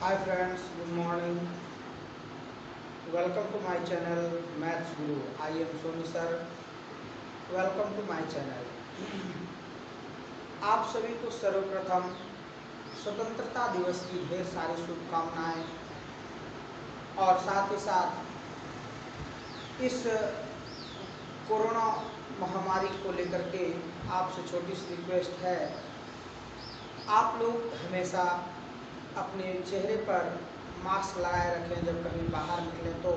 Hi friends, good morning. Welcome to my channel Maths Guru. I am Soni sir. Welcome to my channel. आप सभी को सर्वप्रथम स्वतंत्रता दिवस की ढेर सारी शुभकामनाएं और साथ ही साथ इस कोरोना महामारी को लेकर के आपसे छोटी सी रिक्वेस्ट है, आप लोग हमेशा अपने चेहरे पर मास्क लगाए रखें जब कहीं बाहर निकलें तो,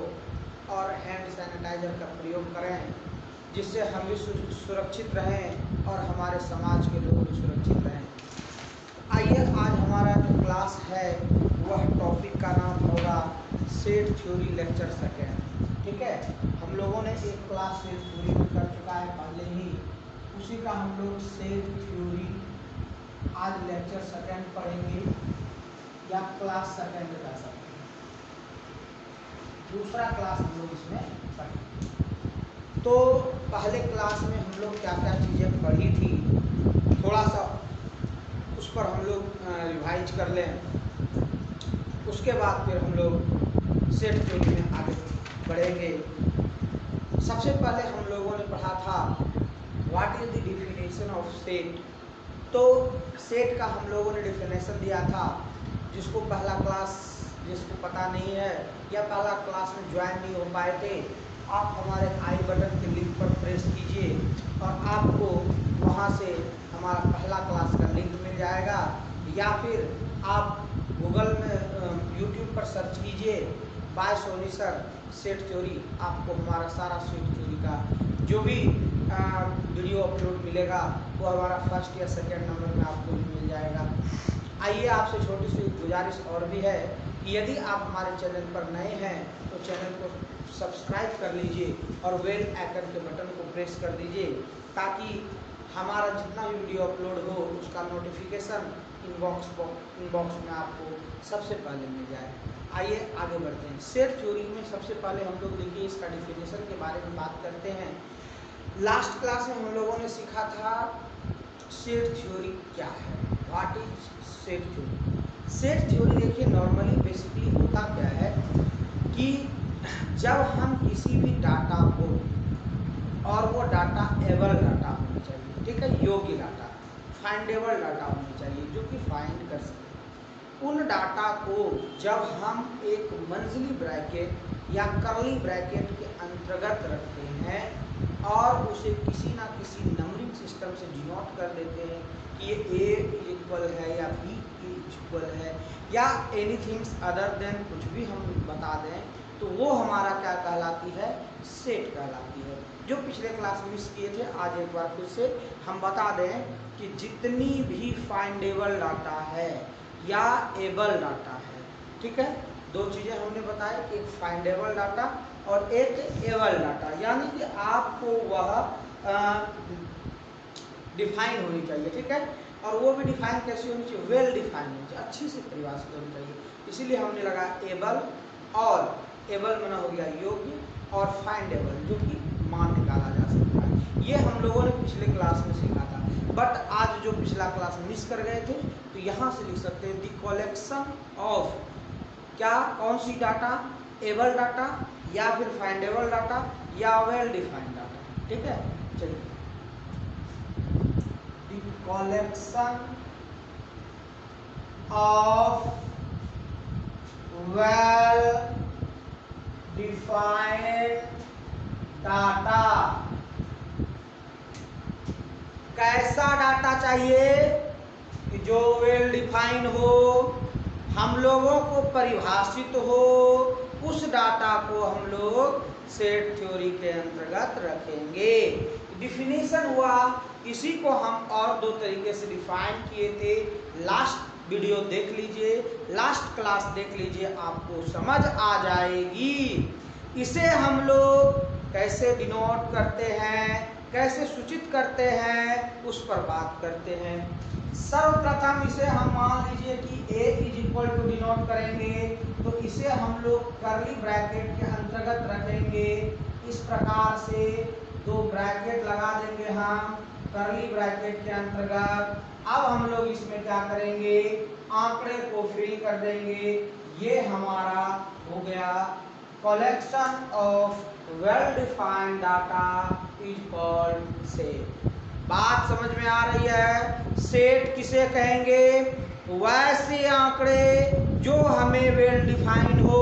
और हैंड सैनिटाइज़र का प्रयोग करें, जिससे हम भी सुरक्षित रहें और हमारे समाज के लोग भी सुरक्षित रहें। आइए, आज हमारा जो क्लास है वह टॉपिक का नाम होगा सेट थ्योरी लेक्चर सेकेंड। ठीक है, हम लोगों ने एक क्लास सेट थ्योरी में कर चुका है पहले ही, उसी का हम लोग सेट थ्योरी आज लेक्चर सेकेंड पढ़ेंगे या क्लास सेकेंड कर सकते हैं। दूसरा क्लास हम लोग इसमें पढ़ेंगे। तो पहले क्लास में हम लोग क्या क्या चीज़ें पढ़ी थी, थोड़ा सा उस पर हम लोग रिवाइज कर लें, उसके बाद फिर हम लोग सेट थ्योरी में आगे बढ़ेंगे। सबसे पहले हम लोगों ने पढ़ा था what is the definition of set. तो सेट का हम लोगों ने डिफिनेशन दिया था, जिसको पहला क्लास जिसको पता नहीं है या पहला क्लास में ज्वाइन नहीं हो पाए थे, आप हमारे आई बटन के लिंक पर प्रेस कीजिए और आपको वहां से हमारा पहला क्लास का लिंक मिल जाएगा, या फिर आप गूगल में यूट्यूब पर सर्च कीजिए by Soni sir set theory, आपको हमारा सारा सेट थ्योरी का जो भी वीडियो अपलोड मिलेगा वो हमारा फर्स्ट या सेकेंड नंबर में आपको मिल जाएगा। आइए, आपसे छोटी सी गुजारिश और भी है कि यदि आप हमारे चैनल पर नए हैं तो चैनल को सब्सक्राइब कर लीजिए और बेल आइकन के बटन को प्रेस कर दीजिए, ताकि हमारा जितना भी वीडियो अपलोड हो उसका नोटिफिकेशन इनबॉक्स में आपको सबसे पहले मिल जाए। आइए आगे बढ़ते हैं। सेट थ्योरी में सबसे पहले हम लोग देखिए इसका डिफिनेशन के बारे में बात करते हैं। लास्ट क्लास में हम लोगों ने सीखा था सेट थ्योरी क्या है, what is set theory. Set theory देखिए नॉर्मली बेसिकली होता क्या है कि जब हम किसी भी डाटा को, और वो डाटा एबल डाटा होनी चाहिए, ठीक है, योग्य डाटा, फाइंडेबल डाटा होनी चाहिए जो कि फाइंड कर सके, उन डाटा को जब हम एक मंझली ब्रैकेट या कर्ली ब्रैकेट के अंतर्गत रखते हैं और उसे किसी ना किसी नंबरिंग सिस्टम से डिनोट कर देते हैं कि ये ए इक्वल है या बी इक्वल है या एनीथिंग्स अदर देन कुछ भी हम बता दें, तो वो हमारा क्या कहलाती है, सेट कहलाती है। जो पिछले क्लास में मिस किए थे, आज एक बार फिर से हम बता दें कि जितनी भी फाइंडेबल डाटा है या एबल डाटा है, ठीक है, दो चीज़ें हमने बताया, एक फाइंडेबल डाटा और एक एबल डाटा, यानी कि आपको वह डिफाइन होनी चाहिए, ठीक है, और वो भी डिफाइन कैसी होनी चाहिए, वेल डिफाइन होनी चाहिए, अच्छी से परिभाषित होनी चाहिए। इसीलिए हमने लगा एबल, और एबल मना हो गया योग्य, और फाइंडेबल जो कि मान निकाला जा सकता है। ये हम लोगों ने पिछले क्लास में सीखा था, बट आज जो पिछला क्लास मिस कर गए थे तो यहाँ से लिख सकते हैं द कलेक्शन ऑफ, क्या कौन सी डाटा, एबल डाटा या फिर फाइंडेबल डाटा या वेल डिफाइंड डाटा, ठीक है। चलिए, collection of well defined data। कैसा डाटा चाहिए कि जो वेल डिफाइन हो, हम लोगों को परिभाषित हो, उस डाटा को हम लोग सेट थ्योरी के अंतर्गत रखेंगे। डिफिनेशन हुआ, इसी को हम और दो तरीके से डिफाइन किए थे। लास्ट वीडियो देख लीजिए, लास्ट क्लास देख लीजिए, आपको समझ आ जाएगी। इसे हम लोग कैसे डिनोट करते हैं, कैसे सूचित करते हैं, उस पर बात करते हैं। सर्वप्रथम इसे हम मान लीजिए कि a is equal to denote करेंगे, तो इसे हम लोग कर्ली ब्रैकेट के अंतर्गत रखेंगे। इस प्रकार से दो ब्रैकेट लगा देंगे हम कर्ली ब्रैकेट के अंतर्गत। अब हम लोग इसमें क्या करेंगे, आंकड़े को फिल कर देंगे। ये हमारा हो गया collection of well defined data is called set. बात समझ में आ रही है? सेट किसे कहेंगे? वैसे आंकड़े जो हमें वेल डिफाइन हो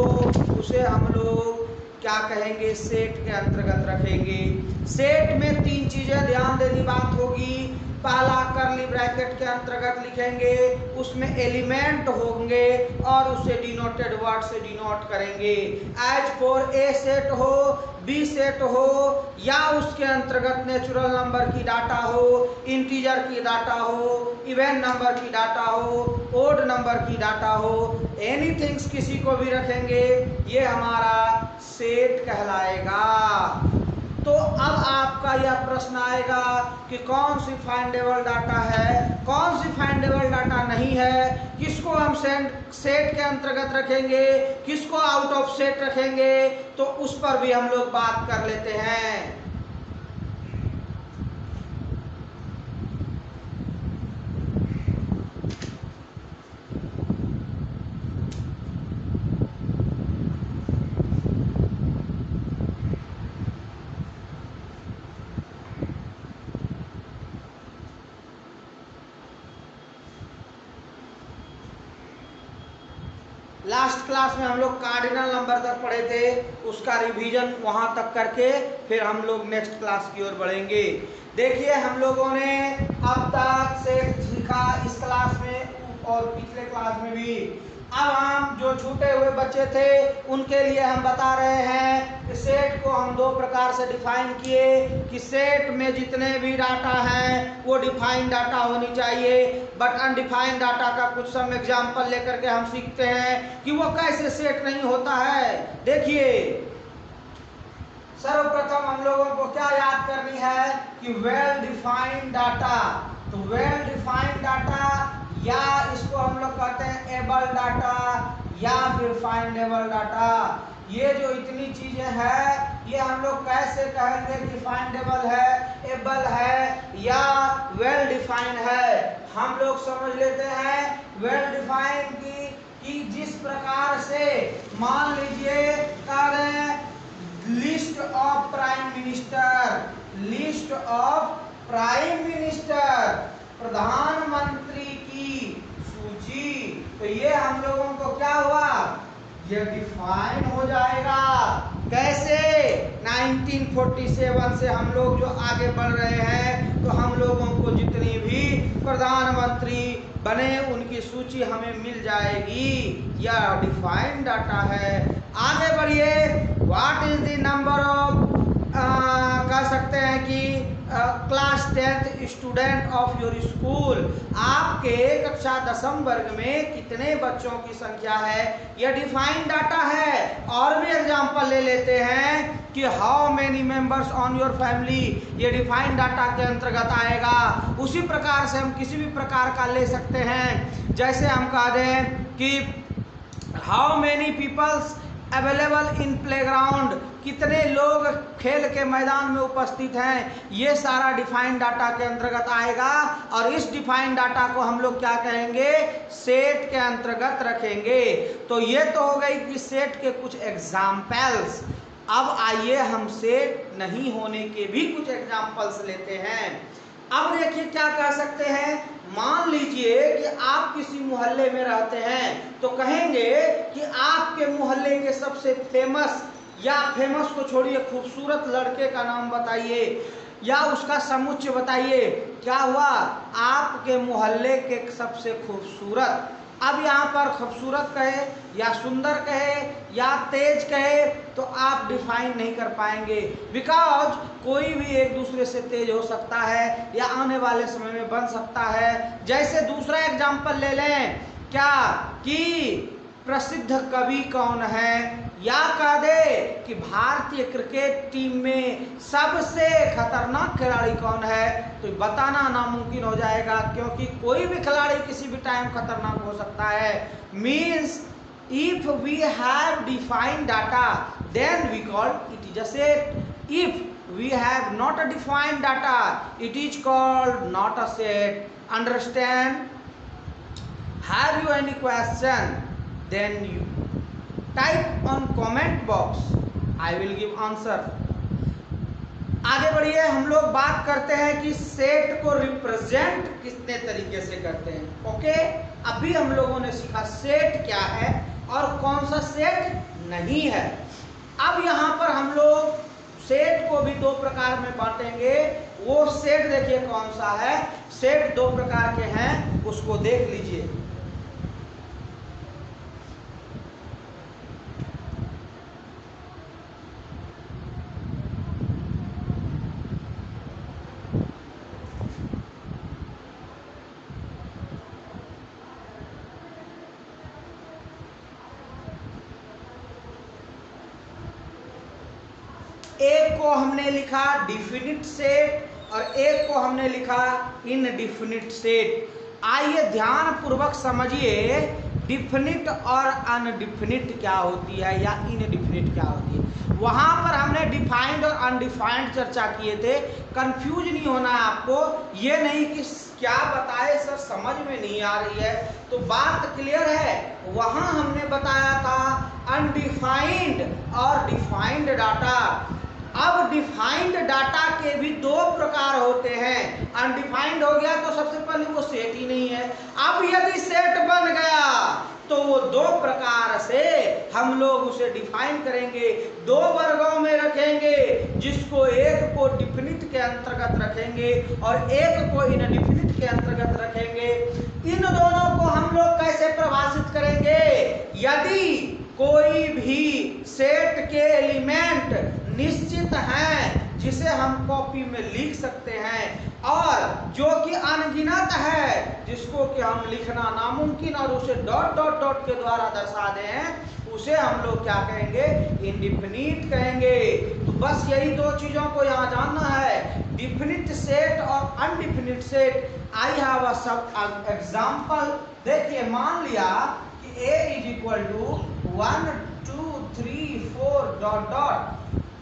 उसे हम लोग क्या कहेंगे? सेट के अंतर्गत रखेंगे। सेट में तीन चीजें ध्यान देनी बात होगी। पहला कर्ली ब्रैकेट के अंतर्गत लिखेंगे, उसमें एलिमेंट होंगे और उसे डिनोटेड वर्ड से डिनोट करेंगे। एज फॉर ए सेट हो, बी सेट हो, या उसके अंतर्गत नेचुरल नंबर की डाटा हो, इंटीजर की डाटा हो, इवन नंबर की डाटा हो, ओड नंबर की डाटा हो, एनीथिंग्स किसी को भी रखेंगे, ये हमारा सेट कहलाएगा। तो अब आपका यह प्रश्न आएगा कि कौन सी फाइंडेबल डाटा है, कौन सी फाइंडेबल डाटा नहीं है, किसको हम सेट के अंतर्गत रखेंगे, किसको आउट ऑफ सेट रखेंगे, तो उस पर भी हम लोग बात कर लेते हैं। लास्ट क्लास में हम लोग कार्डिनल नंबर तक पढ़े थे, उसका रिवीजन वहां तक करके फिर हम लोग नेक्स्ट क्लास की ओर बढ़ेंगे। देखिए हम लोगों ने अब तक सेट सीखा इस क्लास में और पिछले क्लास में भी। अब हम जो छूटे हुए बच्चे थे उनके लिए हम बता रहे हैं कि सेट को हम दो प्रकार से डिफाइन किए कि सेट में जितने भी डाटा हैं वो डिफाइंड डाटा होनी चाहिए, बट अनडिफाइंड डाटा का कुछ सम एग्जाम्पल लेकर के हम सीखते हैं कि वो कैसे सेट नहीं होता है। देखिए सर्वप्रथम हम लोगों को क्या याद करनी है कि वेल डिफाइंड डाटा, तो वेल डिफाइंड डाटा या इसको हम लोग कहते हैं एबल डाटा या फिर फाइंडेबल डाटा। ये जो इतनी चीजें हैं ये हम लोग कैसे कहेंगे कि फाइंडेबल है, एबल है या वेल डिफाइंड है? हम लोग समझ लेते हैं वेल डिफाइंड की कि जिस प्रकार से मान लीजिए list of prime minister, list of prime minister, प्रधानमंत्री की सूची, तो ये हम लोगों को क्या हुआ? ये डिफाइन हो जाएगा। कैसे? 1947 से हम लोग जो आगे बढ़ रहे हैं तो हम लोगों को जितनी भी प्रधानमंत्री बने उनकी सूची हमें मिल जाएगी। यह डिफाइंड डाटा है। आगे बढ़िए, what is the number of कह सकते हैं कि class 10th student of your school, आपके कक्षा 10वीं वर्ग में कितने बच्चों की संख्या है? यह डिफाइंड डाटा है। और भी एग्जांपल ले लेते हैं कि how many members on your family, ये डिफाइंड डाटा के अंतर्गत आएगा। उसी प्रकार से हम किसी भी प्रकार का ले सकते हैं। जैसे हम कह दें कि how many peoples available in playground, कितने लोग खेल के मैदान में उपस्थित हैं, ये सारा डिफाइंड डाटा के अंतर्गत आएगा। और इस डिफाइंड डाटा को हम लोग क्या कहेंगे? सेट के अंतर्गत रखेंगे। तो ये तो हो गई कि सेट के कुछ एग्जाम्पल्स। अब आइए हम सेट नहीं होने के भी कुछ एग्जाम्पल्स लेते हैं। अब देखिए क्या कह सकते हैं। मान लीजिए कि आप किसी मोहल्ले में रहते हैं तो कहेंगे कि आपके मोहल्ले के सबसे फेमस, या फेमस को छोड़िए, खूबसूरत लड़के का नाम बताइए या उसका समुच्चय बताइए। क्या हुआ? आपके मोहल्ले के सबसे खूबसूरत। अब यहाँ पर खूबसूरत कहे या सुंदर कहे या तेज कहे तो आप डिफाइन नहीं कर पाएंगे, बिकॉज कोई भी एक दूसरे से तेज हो सकता है या आने वाले समय में बन सकता है। जैसे दूसरा एग्जाम्पल ले लें, क्या कि प्रसिद्ध कवि कौन है, या कह दे कि भारतीय क्रिकेट टीम में सबसे खतरनाक खिलाड़ी कौन है, तो बताना नामुमकिन हो जाएगा, क्योंकि कोई भी खिलाड़ी किसी भी टाइम खतरनाक हो सकता है। Means if we have defined data then we call it is a set. If we have not a defined data it is called not a set. Understand? Have you any question then you type on comment box, I will give answer. आगे बढ़िए, हम लोग बात करते हैं कि set को represent कितने तरीके से करते हैं। ओके, अभी हम लोगों ने सीखा सेट क्या है और कौन सा सेट नहीं है। अब यहाँ पर हम लोग सेट को भी दो प्रकार में बांटेंगे। वो सेट देखिए कौन सा है, सेट दो प्रकार के हैं, उसको देख लीजिए। एक को हमने लिखा डिफिनिट सेट और एक को हमने लिखा इनडिफिनिट सेट। आइए ध्यान पूर्वक समझिए डिफिनिट और अनडिफिनिट क्या होती है या इनडिफिनिट क्या होती है। वहां पर हमने डिफाइंड और अनडिफाइंड चर्चा किए थे। कंफ्यूज नहीं होना है आपको, ये नहीं कि क्या बताए सर समझ में नहीं आ रही है, तो बात क्लियर है। वहां हमने बताया था अनडिफाइंड और डिफाइंड डाटा। अब डिफाइंड डाटा के भी दो प्रकार होते हैं। अनडिफाइंड हो गया तो सबसे पहले वो सेट ही नहीं है। अब यदि सेट बन गया तो वो दो प्रकार से हम लोग उसे डिफाइन करेंगे, दो वर्गों में रखेंगे, जिसको एक को डिफिनिट के अंतर्गत रखेंगे और एक को इनडिफिनिट के अंतर्गत रखेंगे। इन दोनों को हम लोग कैसे परिभाषित करेंगे? यदि कोई भी सेट के एलिमेंट निश्चित हैं जिसे हम कॉपी में लिख सकते हैं, और जो कि अनगिनत है जिसको कि हम लिखना नामुमकिन और उसे डॉट डॉट डॉट के द्वारा दर्शा दें, उसे हम लोग क्या कहेंगे? इनडिफिनिट कहेंगे। तो बस यही दो चीजों को यहाँ जानना है, डिफिनिट सेट और अनडिफिनिट सेट। आई हैव अ सब एग्जांपल। देखिए मान लिया कि a is equal to 1 2 3 4 dot dot.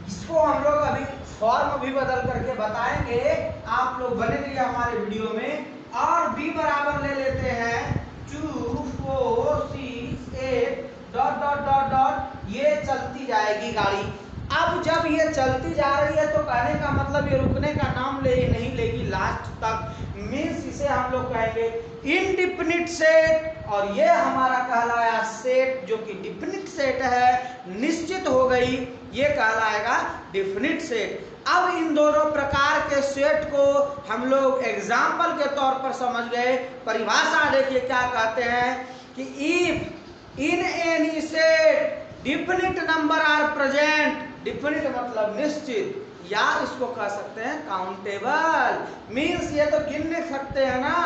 इसको हम लोग अभी फॉर्म भी बदल करके बताएंगे, आप लोग बने रहिए हमारे वीडियो में। और b बराबर ले लेते हैं 2 4 6 8 डॉट डॉट डॉट डॉट। ये चलती जाएगी गाड़ी। अब जब ये चलती जा रही है तो कहने का मतलब ये रुकने का नाम नहीं लेगी लास्ट तक, मीन्स इसे हम लोग कहेंगे इनडिफिनिट सेट। और ये हमारा कहलाया सेट जो कि डिफिनिट सेट है, निश्चित हो गई, ये कहलाएगा डिफिनिट सेट। अब इन दोनों प्रकार के सेट को हम लोग एग्जाम्पल के तौर पर समझ गए। परिभाषा देखिए क्या कहते हैं कि if in any set definite number are present. Definite मतलब निश्चित, या इसको कह सकते हैं काउंटेबल, मीन्स ये तो गिनने सकते हैं ना,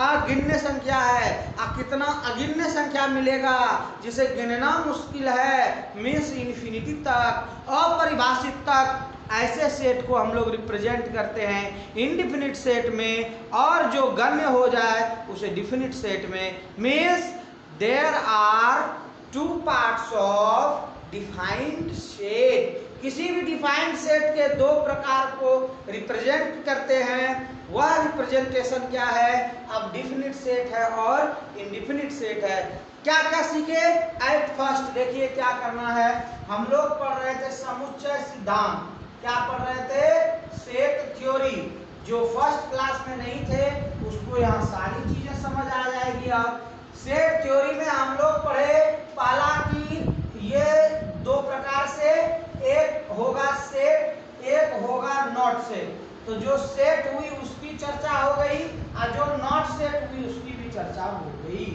अगिन्य संख्या है। कितना अगिन्य संख्या मिलेगा जिसे गिनना मुश्किल है, मीन्स इन्फिनिटी तक, अपरिभाषित तक। ऐसे सेट को हम लोग रिप्रेजेंट करते हैं इनडिफिनिट सेट में, और जो गण्य हो जाए उसे डिफिनिट सेट में। Means there are two parts of defined set. किसी भी डिफाइंड सेट के दो प्रकार को रिप्रेजेंट करते हैं। वह रिप्रेजेंटेशन क्या है? अब डिफिनिट सेट है और इनडिफिनिट सेट है। क्या क्या सीखे? एट फर्स्ट देखिए क्या करना है। हम लोग पढ़ रहे थे समुच्चय सिद्धांत। क्या पढ़ रहे थे? Set theory. जो फर्स्ट क्लास में नहीं थे उसको यहाँ सारी चीजें समझ आ जाएगी। अब सेट थ्योरी में हम लोग पढ़े पहला कि ये दो प्रकार से, एक होगा सेट, एक होगा नॉट सेट। तो जो सेट हुई उसकी चर्चा हो गई और जो नॉट सेट हुई उसकी भी चर्चा हो गई।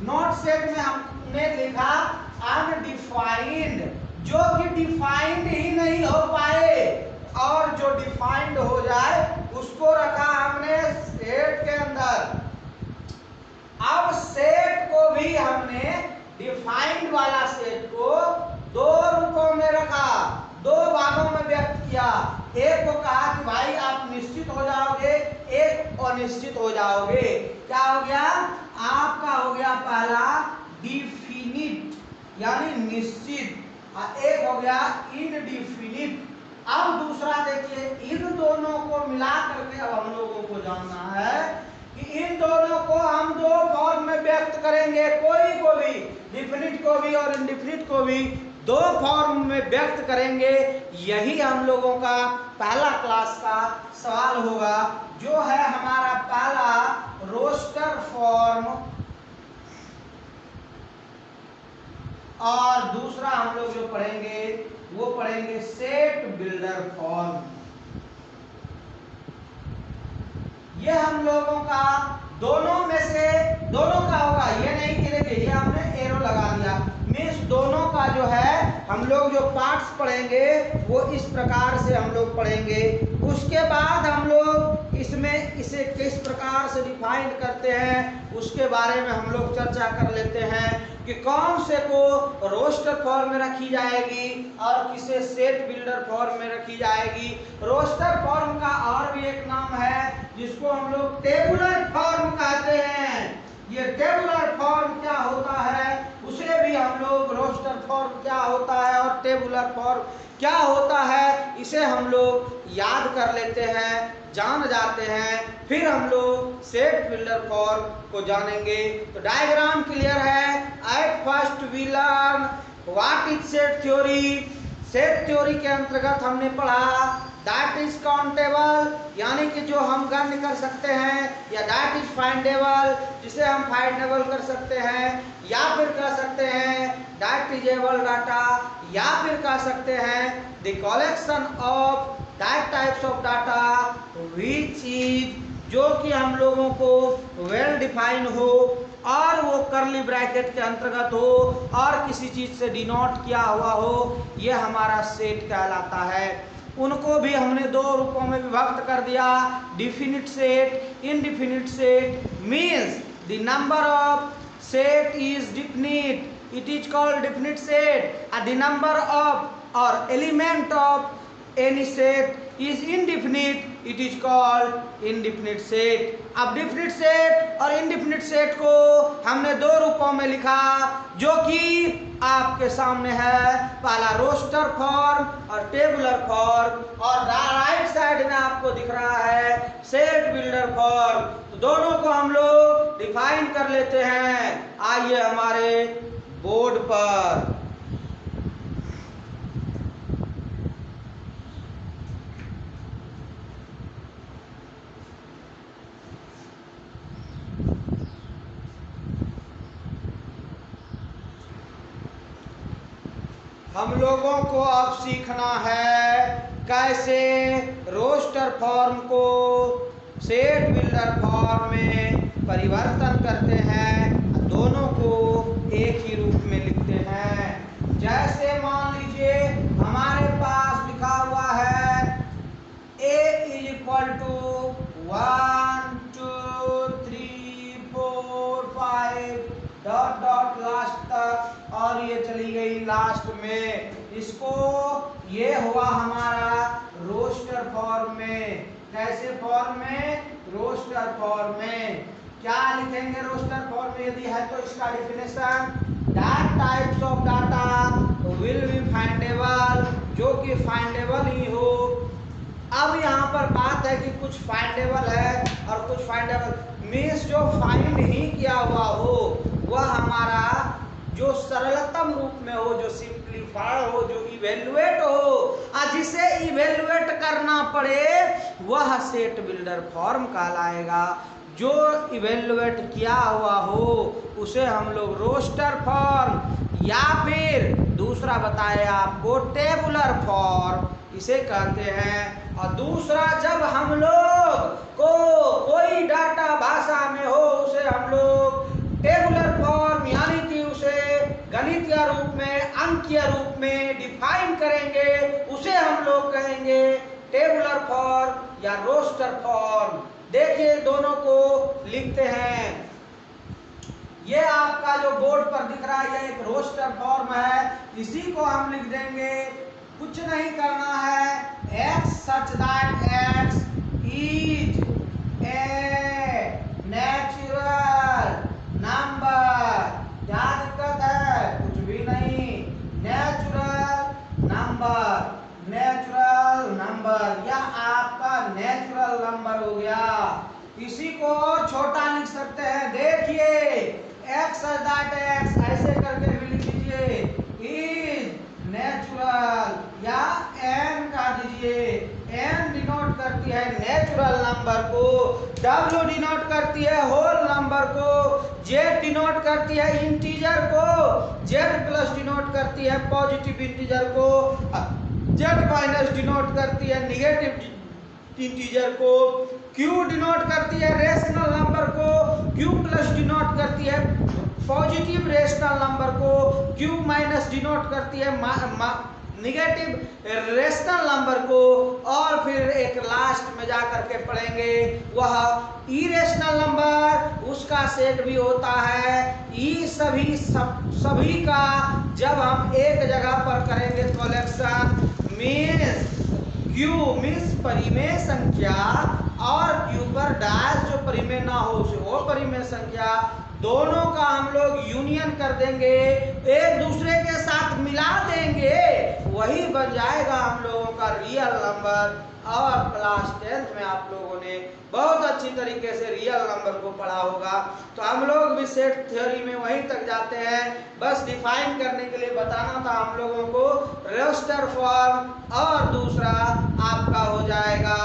नॉट सेट में हमने लिखा अनडिफाइंड, जो कि डिफाइंड ही नहीं हो पाए, और जो डिफाइंड हो जाए उसको रखा हमने सेट के अंदर। अब सेट को भी हमने डिफाइंड वाला सेट को दो रूपों में रखा, दो भागों में व्यक्त किया। एक को कहा कि भाई आप निश्चित हो जाओगे, एक अनिश्चित हो जाओगे। क्या हो गया? आपका हो गया पहला डिफिनिट यानी निश्चित, और एक हो गया इनडिफिनिट। अब दूसरा देखिए, इन दोनों को मिला करके अब हम लोगों को जानना है कि इन दोनों को हम दो फॉर्म में व्यक्त करेंगे, कोई को भी, डिफिनिट को भी और इनडिफिनिट को भी दो फॉर्म में व्यक्त करेंगे। यही हम लोगों का पहला क्लास का सवाल होगा, जो है हमारा पहला रोस्टर फॉर्म, और दूसरा हम लोग जो पढ़ेंगे वो पढ़ेंगे सेट बिल्डर फॉर्म। ये हम लोगों का दोनों में से दोनों का होगा, ये नहीं कि देखिए ये हमने एरो लगा दिया, मीन्स दोनों का जो है हम लोग जो पार्ट्स पढ़ेंगे वो इस प्रकार से हम लोग पढ़ेंगे। उसके बाद हम लोग इसमें इसे किस प्रकार से डिफाइन करते हैं उसके बारे में हम लोग चर्चा कर लेते हैं कि कौन से को रोस्टर फॉर्म में रखी जाएगी और किसे सेट बिल्डर फॉर्म में रखी जाएगी। रोस्टर फॉर्म का और भी एक नाम है जिसको हम लोग टेबुलर फॉर्म कहते हैं। ये टेबुलर फॉर्म क्या होता है उसे भी हम लोग, रोस्टर फॉर्म क्या होता है और टेबुलर फॉर्म क्या होता है, इसे हम लोग याद कर लेते हैं, जान जाते हैं, फिर हम लोग सेट बिल्डर फॉर्म को जानेंगे। तो डायग्राम क्लियर है। At first we learn what is set theory. Set theory के अंतर्गत हमने पढ़ा दैट इज काउंटेबल, यानी कि जो हम गण्य कर सकते हैं, या दैट इज फाइंडेबल, जिसे हम फाइंडेबल कर सकते हैं, या फिर कह सकते हैं दैट इज एबल डाटा, या फिर कह सकते हैं the collection of that types of data which is, जो कि हम लोगों को वेल डिफाइन हो और वो करली ब्रैकेट के अंतर्गत हो और किसी चीज से डिनोट किया हुआ हो, ये हमारा सेट कहलाता है। उनको भी हमने दो रूपों में विभक्त कर दिया, definite set, indefinite set. Means the number of set is definite, it is called definite set, and the number of or element of any set is indefinite, it is called indefinite set। अब definite set और indefinite set को हमने दो रूपों में लिखा जो कि आपके सामने है, पहला रोस्टर फॉर्म और टेबुलर फॉर्म, और राइट साइड में आपको दिख रहा है सेट बिल्डर फॉर्म। तो दोनों को हम लोग डिफाइन कर लेते हैं। आइए हमारे बोर्ड पर। हम लोगों को अब सीखना है कैसे रोस्टर फॉर्म को सेट बिल्डर फॉर्म में परिवर्तन करते हैं, दोनों को एक ही रूप में लिखते हैं। जैसे मान लीजिए हमारे पास लिखा हुआ है a is equal to 1 2 3 4 5 dot dot last तक, और ये चली गई लास्ट में। इसको ये हुआ हमारा रोस्टर फॉर्म में। कैसे फॉर्म में? रोस्टर फॉर्म में। क्या लिखेंगे रोस्टर फॉर्म में यदि है तो इसका definition, that types of data will be findable, जो कि फाइंडेबल ही हो। अब यहाँ पर बात है कि कुछ फाइंडेबल है और कुछ फाइंडेबल मीन्स जो फाइंड ही किया हुआ हो वह हमारा जो सरलतम रूप में हो, जो सिंप्लीफाइड हो, जो इवेल्युएट हो, और जिसे इवेल्युएट करना पड़े वह सेट बिल्डर फॉर्म कहलाएगा। जो इवेल्युएट किया हुआ हो उसे हम लोग रोस्टर फॉर्म, या फिर दूसरा बताया आपको टेबुलर फॉर्म, इसे कहते हैं। और दूसरा, जब हम लोग को कोई डाटा भाषा में हो उसे हम लोग टेबुलर फॉर्म यानी कि उसे गणितीय रूप में, अंकीय रूप में डिफाइन करेंगे, उसे हम लोग कहेंगे टेबुलर फॉर्म या रोस्टर फॉर्म। देखिए दोनों को लिखते हैं। ये आपका जो बोर्ड पर दिख रहा है ये एक रोस्टर फॉर्म है, इसी को हम लिख देंगे। कुछ नहीं करना है, x such that x is a natural number। क्या दिक्कत है? कुछ भी नहीं, नेचुरल नंबर, नेचुरल नंबर, यह आपका नेचुरल नंबर हो गया। इसी को और छोटा लिख सकते हैं। देखिए x दैट x ऐसे करके भी लिख दीजिए, इज नेचुरल या n का दीजिए। n डिनोट करती है नेचुरल नंबर को, w डिनोट करती है होल नंबर को, z डिनोट करती है इंटीजर को, z प्लस डिनोट करती है पॉजिटिव इंटीजर को, z माइनस डिनोट करती है निगेटिव इंटीजर को, q डिनोट करती है रेशनल नंबर को, q प्लस डिनोट करती है पॉजिटिव रेशनल नंबर को, q माइनस डिनोट करती है निगेटिव रेशनल नंबर को, और फिर एक लास्ट में जाकर के पढ़ेंगे वह इरेशनल नंबर, उसका सेट भी होता है। ई सभी का जब हम एक जगह पर करेंगे कलेक्शन, मीन्स Q मीन्स परिमेय संख्या और Q पर डैश जो परिमेय ना हो उसे वो परिमेय संख्या, दोनों का हम लोग यूनियन कर देंगे, एक दूसरे के साथ मिला देंगे, वही बन जाएगा हम लोगों का रियल नंबर। और क्लास 10th में आप लोगों ने बहुत अच्छी तरीके से रियल नंबर को पढ़ा होगा। तो हम लोग भी सेट थ्योरी में वहीं तक जाते हैं, बस डिफाइन करने के लिए बताना था हम लोगों को रोस्टर फॉर्म, और दूसरा आपका हो जाएगा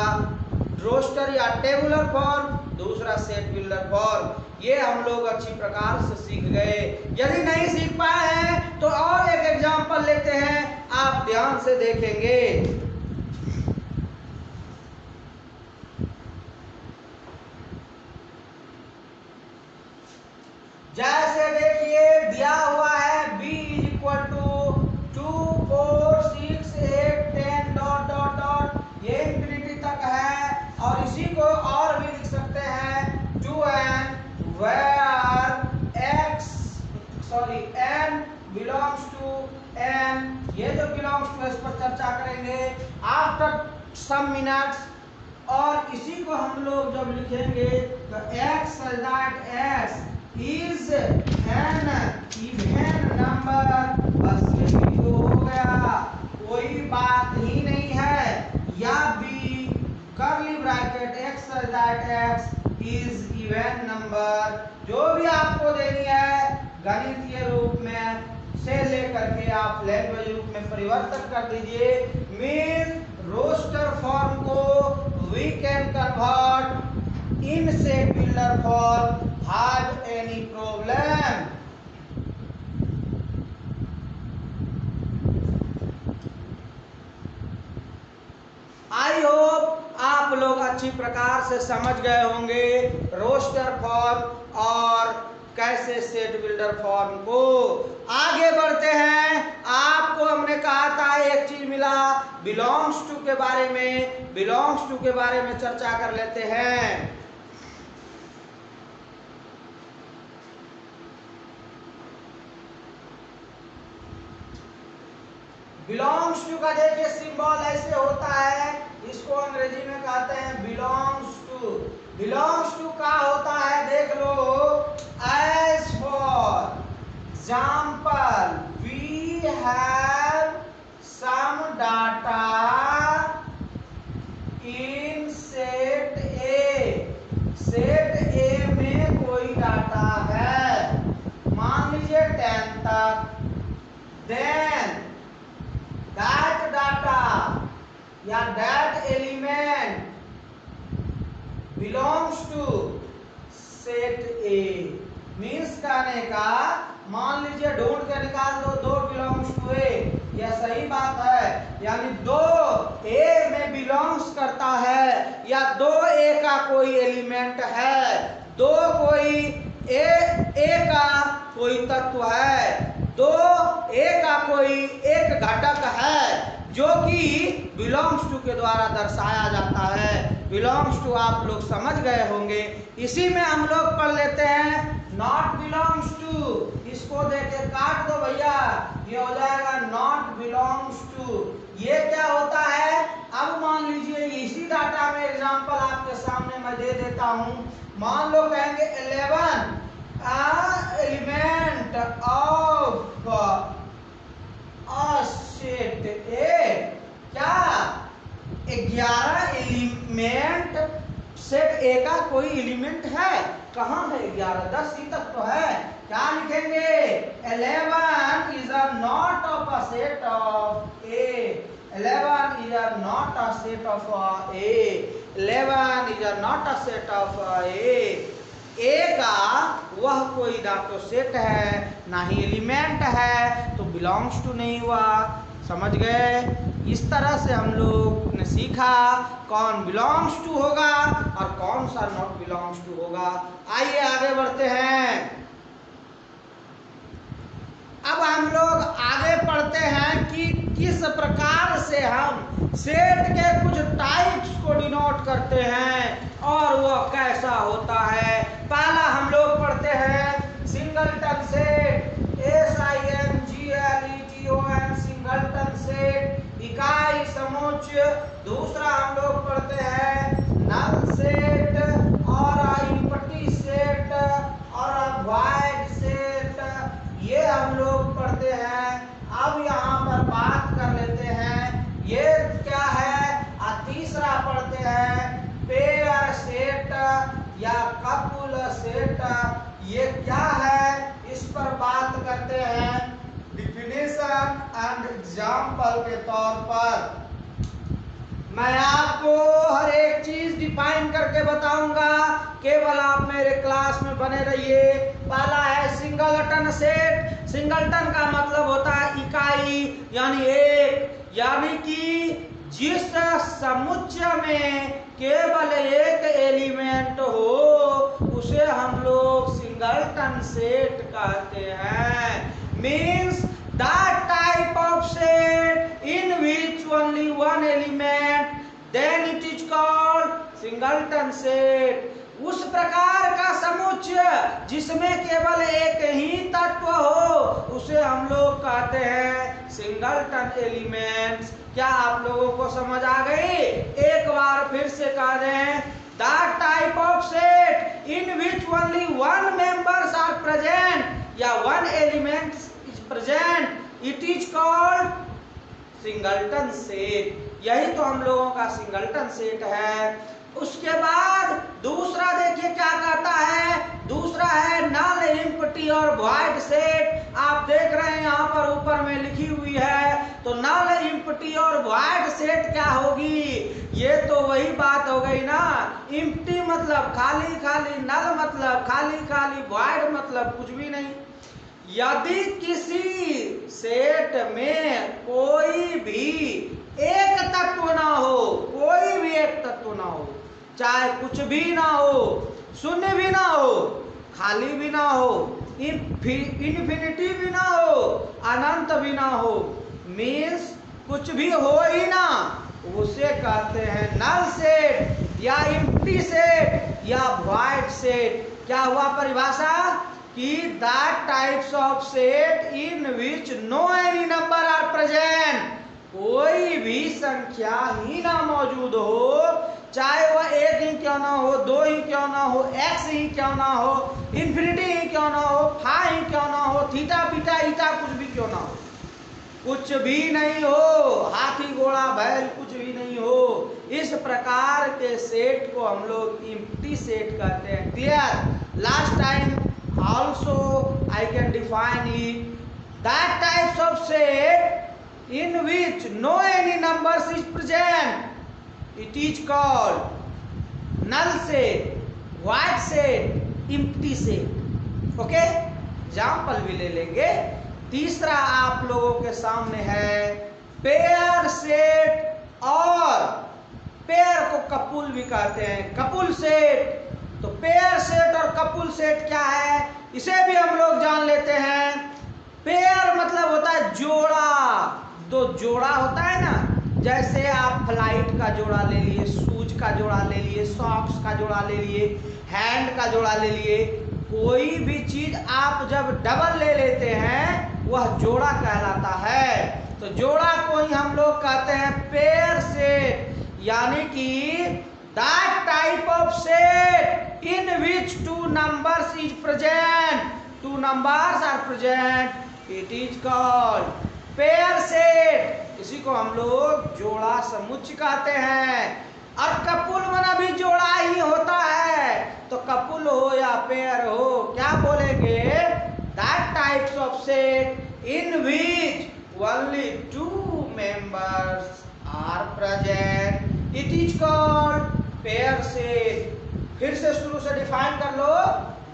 रोस्टर या टेबुलर फॉर्म, दूसरा सेट बिल्डर फॉर्म। ये हम लोग अच्छी प्रकार से सीख गए। यदि नहीं सीख पाए हैं तो और एक एग्जांपल लेते हैं, आप ध्यान से देखेंगे। जैसे देखिए दिया हुआ है b equal to 2 4 6 8 10 dot dot dot, ये इंफिनिटी तक है। और इसी को और भी लिख सकते हैं 2n where n belongs to n, ये जो belongs to इस पर चर्चा करेंगे आफ्टर सम मिनट्स। और इसी को हम लोग जब लिखेंगे तो x that x is an even number, बस यही तो हो गया, कोई बात ही नहीं है। या b curly bracket x that x is even number, जो भी आपको देनी है गणितीय रूप में से लेकर के आप लैंग्वेज रूप में परिवर्तन कर दीजिए। मीन रोस्टर फॉर्म को we can convert in set builder form, have any problem? I hope आप लोग अच्छी प्रकार से समझ गए होंगे रोस्टर फॉर्म और कैसे सेट बिल्डर फॉर्म को। आगे बढ़ते हैं, आपको हमने कहा था एक चीज मिला बिलोंग्स टू के बारे में, बिलोंग्स टू के बारे में चर्चा कर लेते हैं। बिलोंग्स टू का देखिए सिंबल ऐसे होता है, इसको अंग्रेजी में कहते हैं बिलोंग्स टू। बिलोंग्स टू का होता है देख लो, as for example we have some data in set A, set A में कोई डाटा है, मान लीजिए 10 तक, देन that data या that element belongs to set A, means कहने का मान लीजिए ढूंढ के निकाल दो 2 belongs to A, यह सही बात है, यानी 2 A में बिलोंग्स करता है या 2 A का कोई एलिमेंट है, 2 कोई A का कोई तत्व है, 2 A का कोई एक घटक है जो कि बिलोंग्स टू के द्वारा दर्शाया जाता है। बिलोंग्स टू आप लोग समझ गए होंगे। इसी में हम लोग पढ़ लेते हैं नॉट बिलोंग्स टू, इसको देके काट दो भैया, ये हो जाएगा नॉट बिलोंग्स टू। ये क्या होता है, अब मान लीजिए इसी डाटा में एग्जांपल आपके सामने मैं दे देता हूं, मान लो कहेंगे 11 एलिमेंट ऑफ सेट ए, क्या 11 एलिमेंट सेट ए का कोई कोई एलिमेंट है? कहाँ है? 11 10 ही तक तो है। क्या लिखेंगे? 11 is a not of a set of A. 11 is a not a set of A. 11 is a not a set of A. ए का वह कोई ना तो सेट है ना ही एलिमेंट है, तो बिलोंग्स टू नहीं हुआ। समझ गए? इस तरह से हम लोग ने सीखा कौन बिलोंग्स टू होगा और कौन सा नॉट बिलोंग्स टू होगा। आइए आगे बढ़ते हैं। अब हम लोग आगे पढ़ते हैं कि किस प्रकार से हम सेट के कुछ टाइप्स को डिनोट करते हैं और वह कैसा होता है। पहला हम लोग पढ़ते हैं singleton set, SINGLETON singleton set, इकाई समुच्चय। दूसरा हम लोग पढ़ते हैं नल सेट और इम्पटी सेट और वॉइड सेट, ये हम लोग पढ़ते हैं। अब यहाँ पर बात कर लेते हैं ये क्या है। तीसरा पढ़ते हैं पेयर सेट या कपुल सेट, ये क्या है इस पर बात करते हैं डिफिनेशन एंड एग्जाम्पल के तौर पर। मैं आपको हर एक चीज डिफाइन करके बताऊंगा, केवल आप मेरे क्लास में बने रहिए। पहला है सिंगलटन सेट। सिंगलटन का मतलब होता है इकाई यानी एक, यानी कि जिस समुच्चय में केवल एक एलिमेंट हो उसे हम लोग सिंगलटन सेट कहते हैं। Means that type of set in which only one element, then it is called singleton set. उस प्रकार का समुच्चय जिसमें केवल एक ही तत्व हो उसे हम लोग कहते हैं सिंगलटन एलिमेंट्स। क्या आप लोगों को समझ आ गई? एक बार फिर से कह दें, that type of set in which only one members are present या one element present, it is called singleton set. यही तो हम लोगों का सिंगलटन सेट है। उसके बाद दूसरा देखिए क्या कहता है, दूसरा है नल एम्प्टी और वॉइड सेट। आप देख रहे हैं यहाँ पर ऊपर में लिखी हुई है, तो नल एम्प्टी और वॉइड सेट क्या होगी? ये तो वही बात हो गई ना, एम्प्टी मतलब खाली खाली, नल मतलब खाली खाली, वॉइड मतलब कुछ भी नहीं। यदि किसी सेट में कोई भी एक तत्व ना हो, कोई भी एक तत्व ना हो, चाहे कुछ भी ना हो, शून्य भी ना हो, खाली भी ना हो, इन्फिनिटी भी ना हो, अनंत भी ना हो, मीन्स कुछ भी हो ही ना, उसे कहते हैं नल सेट या एम्प्टी सेट या वॉइड सेट। क्या हुआ परिभाषा कि that types of set in which no any number are present, कोई भी संख्या ही ना मौजूद हो, चाहे वह एक ही क्यों ना हो, दो ही क्यों ना हो, एक्स ही क्यों ना हो, इन्फिनिटी ही क्यों ना हो, फाई ही क्यों ना हो, थीटा बीटा ईटा कुछ भी क्यों ना हो, कुछ भी नहीं हो, हाथी घोड़ा बैल कुछ भी नहीं हो, इस प्रकार के सेट को हम लोग एम्प्टी सेट कहते हैं। Clear? Last time also I can define it, that types of set in which no any numbers is present, it is called null set, void set, empty set। Okay, example भी ले लेंगे। तीसरा आप लोगों के सामने है पेयर सेट, और पेयर को कपुल भी कहते हैं, कपुल सेट। तो पेयर सेट और कपुल सेट क्या है इसे भी हम लोग जान लेते हैं। पेयर मतलब होता है जोड़ा, दो जोड़ा होता है ना, जैसे आप फ्लाइट का जोड़ा ले लिए, शूज का जोड़ा ले लिए, सॉक्स का जोड़ा ले लिए, हैंड का जोड़ा ले लिए। कोई भी चीज आप जब डबल ले लेते हैं वह जोड़ा कहलाता है। तो जोड़ा को ही हम लोग कहते हैं पेयर सेट, यानी कि that type of set in which two numbers is present, two numbers are present, it is called pair set। इसी को हम लोग जोड़ा समुच्चय कहते हैं। और कपुल मना भी जोड़ा ही होता है, तो कपुल हो या पेयर हो क्या बोलेंगे, that types of set in which only two members are present it is called pair set. फिर से शुरू से डिफाइन कर लो,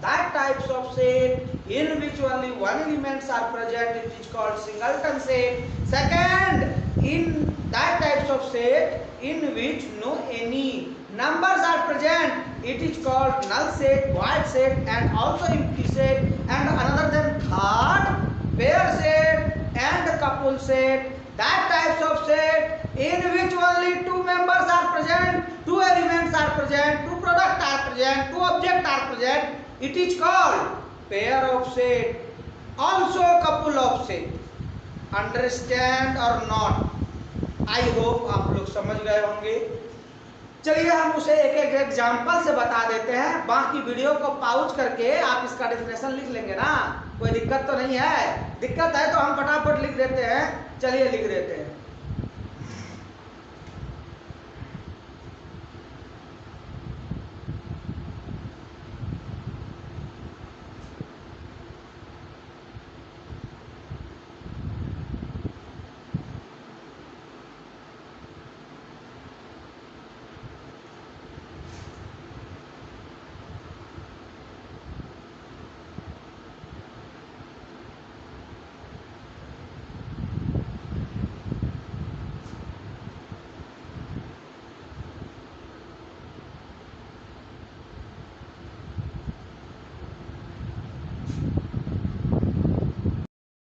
that types of set in which only one elements are present it is called singleton set. Second, in that types of set in which no any numbers are present it is called null set, void set and also empty set, and another than third pair set and couple set, that types of set in which only two members are present, two elements are present, two products are present, two objects are present, it is called pair of set, also couple of set। understand or not? I hope आप लोग समझ गए होंगे। चलिए हम उसे एक एक एग्जाम्पल से बता देते हैं, बाकी वीडियो को पॉज करके आप इसका डेफिनेशन लिख लेंगे ना, कोई दिक्कत तो नहीं है। दिक्कत है तो हम फटाफट लिख देते हैं, चलिए लिख देते हैं।